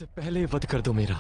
उससे पहले वध कर दो मेरा।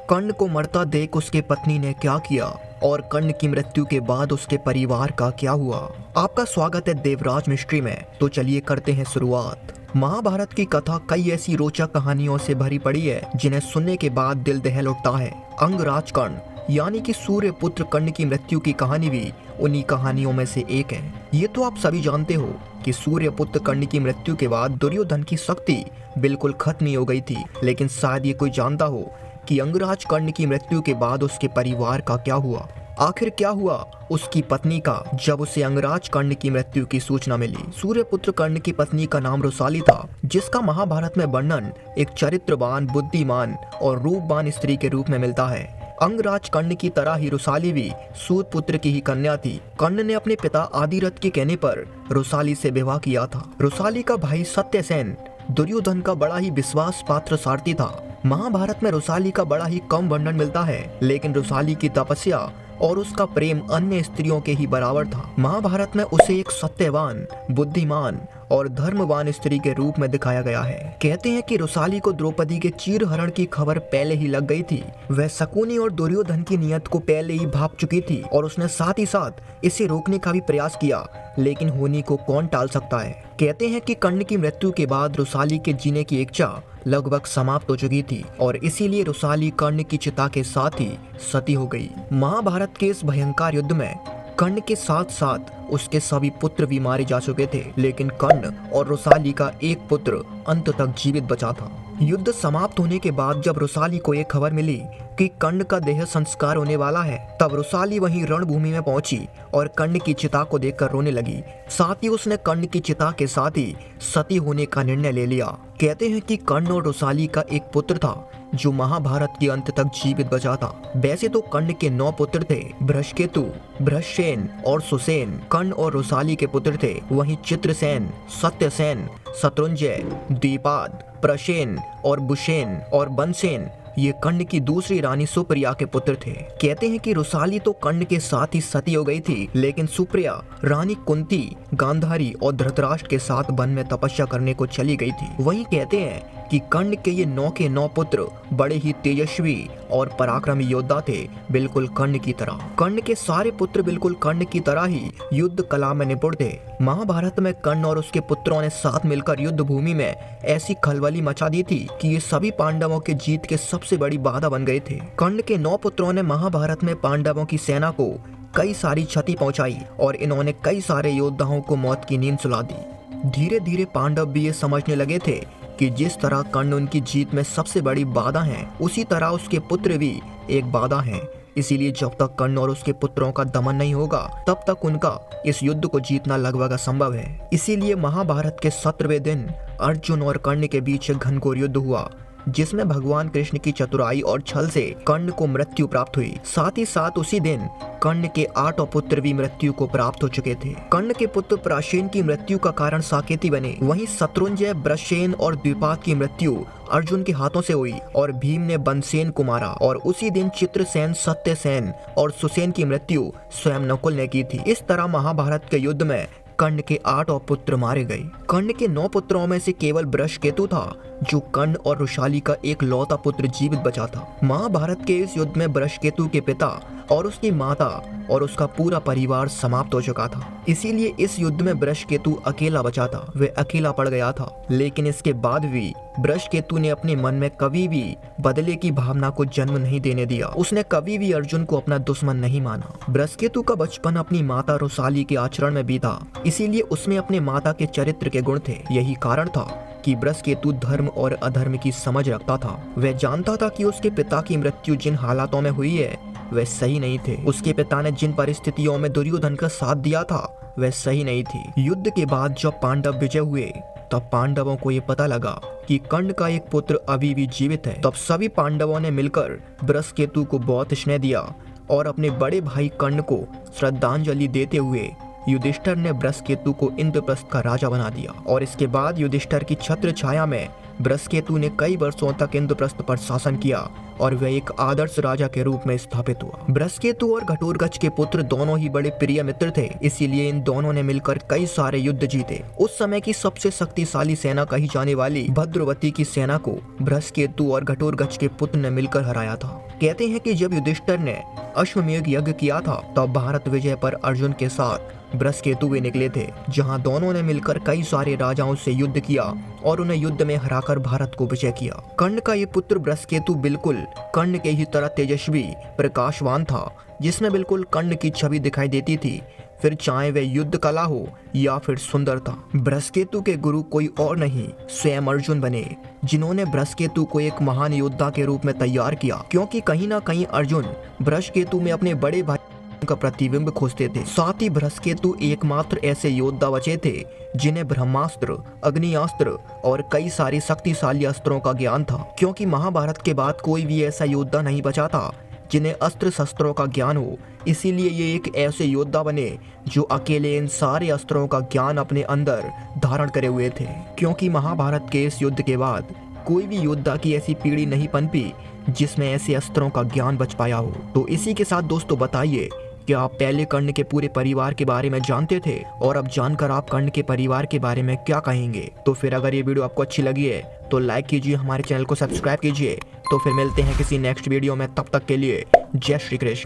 कर्ण को मरता देख उसके पत्नी ने क्या किया और कर्ण की मृत्यु के बाद उसके परिवार का क्या हुआ। आपका स्वागत है देवराज मिस्ट्री में। तो चलिए करते हैं शुरुआत। महाभारत की कथा कई ऐसी रोचक कहानियों से भरी पड़ी है जिन्हें सुनने के बाद दिल दहल उठता है। अंगराज कर्ण यानी कि सूर्य पुत्र कर्ण की मृत्यु की कहानी भी उन्हीं कहानियों में से एक है। ये तो आप सभी जानते हो कि सूर्य पुत्र कर्ण की मृत्यु के बाद दुर्योधन की शक्ति बिल्कुल खत्म ही हो गई थी, लेकिन शायद ये कोई जानता हो कि अंगराज कर्ण की मृत्यु के बाद उसके परिवार का क्या हुआ। आखिर क्या हुआ उसकी पत्नी का जब उसे अंगराज कर्ण की मृत्यु की सूचना मिली। सूर्यपुत्र कर्ण की पत्नी का नाम रुसाली था, जिसका महाभारत में वर्णन एक चरित्रवान, बुद्धिमान और रूपवान स्त्री के रूप में मिलता है। अंगराज कर्ण की तरह ही रुसाली भी सूर्यपुत्र की ही कन्या थी। कर्ण ने अपने पिता आदिरथ के कहने पर रुसाली से विवाह किया था। रुसाली का भाई सत्यसेन दुर्योधन का बड़ा ही विश्वास पात्र सारथी था। महाभारत में रुसाली का बड़ा ही कम वर्णन मिलता है, लेकिन रुसाली की तपस्या और उसका प्रेम अन्य स्त्रियों के ही बराबर था। महाभारत में उसे एक सत्यवान, बुद्धिमान और धर्मवान स्त्री के रूप में दिखाया गया है। कहते हैं कि रुसाली को द्रौपदी के चीरहरण की खबर पहले ही लग गई थी। वह शकुनी और दुर्योधन की नियत को पहले ही भांप चुकी थी और उसने साथ ही साथ इसे रोकने का भी प्रयास किया, लेकिन होनी को कौन टाल सकता है। कहते हैं कि कर्ण की मृत्यु के बाद रुसाली के जीने की इच्छा लगभग समाप्त हो चुकी थी और इसीलिए रुसाली कर्ण की चिता के साथ ही सती हो गई। महाभारत के इस भयंकर युद्ध में कर्ण के साथ साथ उसके सभी पुत्र भी मारे जा चुके थे, लेकिन कर्ण और रुसाली का एक पुत्र अंत तक जीवित बचा था। युद्ध समाप्त होने के बाद जब रुसाली को एक खबर मिली कि कर्ण का देह संस्कार होने वाला है, तब रुसाली वहीं रणभूमि में पहुंची और कर्ण की चिता को देखकर रोने लगी। साथ ही उसने कर्ण की चिता के साथ ही सती होने का निर्णय ले लिया। कहते हैं कि कर्ण और रुसाली का एक पुत्र था जो महाभारत के अंत तक जीवित बचा था। वैसे तो कर्ण के 9 पुत्र थे, बृहस्केतु, बृहसेन और सुसेन कर्ण और रुसाली के पुत्र थे। वहीं चित्रसेन, सत्यसेन, शत्रुंजय, द्विपाद, प्रसेन और बुसेन और बनसेन ये कर्ण की दूसरी रानी सुप्रिया के पुत्र थे। कहते हैं कि रुसाली तो कर्ण के साथ ही सती हो गई थी, लेकिन सुप्रिया रानी कुंती, गांधारी और धृतराष्ट्र के साथ वन में तपस्या करने को चली गई थी। वहीं कहते हैं कि कर्ण के ये 9 के 9 पुत्र बड़े ही तेजस्वी और पराक्रमी योद्धा थे, बिल्कुल कर्ण की तरह। कर्ण के सारे पुत्र बिल्कुल कर्ण की तरह ही युद्ध कला में निपुण थे। महाभारत में कर्ण और उसके पुत्रों ने साथ मिलकर युद्ध भूमि में ऐसी खलबली मचा दी थी कि ये सभी पांडवों के जीत के सबसे बड़ी बाधा बन गए थे। कर्ण के 9 पुत्रों ने महाभारत में पांडवों की सेना को कई सारी क्षति पहुंचाई और इन्होंने कई सारे योद्धाओं को मौत की नींद सुला दी। धीरे धीरे पांडव भी ये समझने लगे थे कि जिस तरह कर्ण उनकी जीत में सबसे बड़ी बाधा है, उसी तरह उसके पुत्र भी एक बाधा हैं। इसीलिए जब तक कर्ण और उसके पुत्रों का दमन नहीं होगा, तब तक उनका इस युद्ध को जीतना लगभग असंभव है। इसीलिए महाभारत के 17वें दिन अर्जुन और कर्ण के बीच एक घनघोर युद्ध हुआ, जिसमें भगवान कृष्ण की चतुराई और छल से कर्ण को मृत्यु प्राप्त हुई। साथ ही साथ उसी दिन कर्ण के 8 पुत्र भी मृत्यु को प्राप्त हो चुके थे। कर्ण के पुत्र प्रासेन की मृत्यु का कारण साकेती बने। वहीं शत्रुंजय, बृहसेन और द्विपाद की मृत्यु अर्जुन के हाथों से हुई और भीम ने बनसेन को मारा। और उसी दिन चित्रसेन, सत्यसेन और सुसेन की मृत्यु स्वयं नकुल ने की थी। इस तरह महाभारत के युद्ध में कर्ण के 8 पुत्र मारे गए। कर्ण के 9 पुत्रों में से केवल बृहस्केतु था जो कर्ण और रुसाली का एक लौता पुत्र जीवित बचा था। महाभारत के इस युद्ध में बृहस्केतु के पिता और उसकी माता और उसका पूरा परिवार समाप्त हो चुका था। इसीलिए इस युद्ध में बृहस्केतु अकेला बचा था, वह अकेला पड़ गया था। लेकिन इसके बाद भी बृहस्केतु ने अपने मन में कभी भी बदले की भावना को जन्म नहीं देने दिया। उसने कभी भी अर्जुन को अपना दुश्मन नहीं माना। बृहस्केतु का बचपन अपनी माता रुसाली के आचरण में बीता, इसीलिए उसमें अपने माता के चरित्र के गुण थे। यही कारण था कि बृहस्केतु धर्म और अधर्म की समझ रखता था। वह जानता था कि उसके पिता की मृत्यु जिन हालातों में हुई है वह सही नहीं थे। उसके पिता ने जिन परिस्थितियों में दुर्योधन का साथ दिया था वह सही नहीं थी। युद्ध के बाद जब पांडव विजय हुए, तब पांडवों को ये पता लगा कि कर्ण का एक पुत्र अभी भी जीवित है। तब सभी पांडवों ने मिलकर बृहस्केतु को बहुत स्नेह दिया और अपने बड़े भाई कर्ण को श्रद्धांजलि देते हुए युधिष्ठिर ने बृहस्केतु को इंद्रप्रस्थ का राजा बना दिया। और इसके बाद युधिष्ठिर की छत्र छाया में बृहस्पति ने कई वर्षों तक इंद्रप्रस्थ पर शासन किया और वह एक आदर्श राजा के रूप में स्थापित हुआ। बृहस्पति और घटोत्कच के पुत्र दोनों ही बड़े प्रिय मित्र थे, इसीलिए इन दोनों ने मिलकर कई सारे युद्ध जीते। उस समय की सबसे शक्तिशाली सेना कही जाने वाली भद्रवती की सेना को बृहस्पति और घटोत्कच के पुत्र ने मिलकर हराया था। कहते हैं कि जब युधिष्ठिर ने अश्वमेध यज्ञ किया था तब भारत विजय पर अर्जुन के साथ बृहस्पति निकले थे, जहां दोनों ने मिलकर कई सारे राजाओं से युद्ध किया और उन्हें युद्ध में हराकर भारत को विजय किया। कर्ण का ये पुत्र बृहस्पति बिल्कुल कर्ण के ही तरह तेजस्वी प्रकाशवान था, जिसमें बिल्कुल कर्ण की छवि दिखाई देती थी, फिर चाहे वह युद्ध कला हो या फिर सुंदरता। बृहस्पति के गुरु कोई और नहीं स्वयं अर्जुन बने, जिन्होंने बृहस्पति को एक महान योद्धा के रूप में तैयार किया, क्योंकि कहीं ना कहीं अर्जुन बृहस्पति में अपने बड़े भाई का प्रतिबिंब खोजते थे। साथ ही बृहस्पति एकमात्र ऐसे योद्धा बचे थे जिन्हें ब्रह्मास्त्र, अग्नियास्त्र और कई सारी शक्तिशाली अस्त्रों का ज्ञान था, क्योंकि महाभारत के बाद कोई भी ऐसा योद्धा नहीं बचा था जिन्हें अस्त्र शस्त्रों का ज्ञान हो। इसीलिए ये एक ऐसे योद्धा बने जो अकेले इन सारे अस्त्रों का ज्ञान अपने अंदर धारण करे हुए थे, क्योंकि महाभारत के इस युद्ध के बाद कोई भी योद्धा की ऐसी पीढ़ी नहीं पनपी जिसमें ऐसे अस्त्रों का ज्ञान बच पाया हो। तो इसी के साथ दोस्तों बताइए, क्या आप पहले कर्ण के पूरे परिवार के बारे में जानते थे, और अब जानकर आप कर्ण के परिवार के बारे में क्या कहेंगे? तो फिर अगर ये वीडियो आपको अच्छी लगी है तो लाइक कीजिए, हमारे चैनल को सब्सक्राइब कीजिए। तो फिर मिलते हैं किसी नेक्स्ट वीडियो में, तब तक के लिए जय श्री कृष्ण।